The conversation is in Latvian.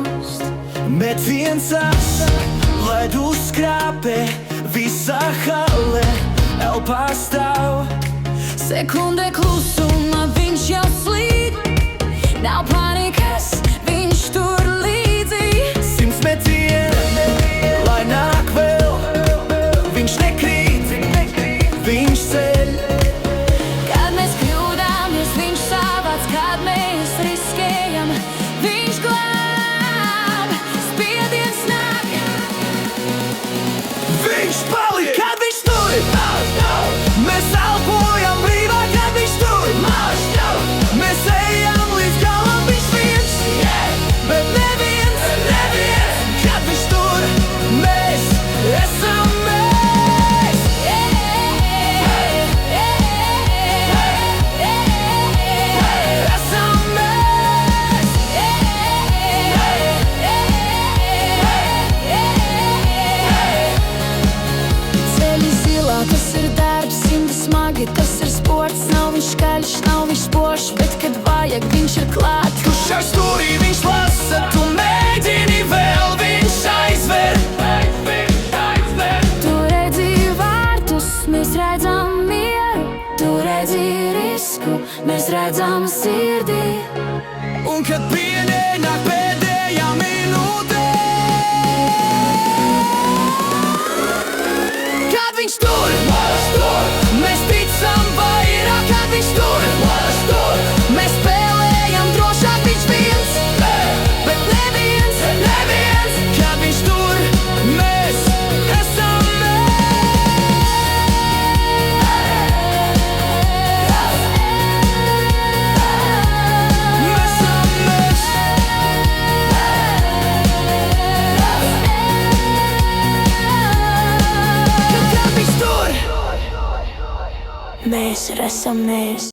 nost. Bet viens as, lai uzskrāpē visa hale, elpā stāv. Sekundē klusuma, viņš jau slīd. Nav panikas, viņš tur līdzi. 100 metieni, lai nāk vēl, viņš nekrīt, viņš ceļ. Kad mēs kļūdāmies, viņš savāc, kad mēs riskējam, viņš glāb. Spiediens nāk, Viņš palika, kad viņš tur. Mēs elpojam brīvāk, kad viņš tur. Mēs ejam līdz galam, viņš viens. Bet neviens, kad viņš tur. Mēs esam mēs. Esam mēs. Ceļi zilā, tas ir darbs, simti smagi, tas ir sports. Nav viņš skaļš, nav viņš spožs, bet kad vajag, viņš ir klāt. Kurš ar stūrī viņš lasa, tu mēģini vēl, viņš aizver. Tu redzi vārtus, mēs redzam mieru. Tu redzi risku, mēs redzam sirdī. Un kad pienāk pēdējā minūte, kad viņš tur, mēs ticam vairāk, kad viņš tur. Mēs spēlējam drošāk, viņš viens. Bet neviens, kad viņš tur. Mēs esam Mēs esam mēs.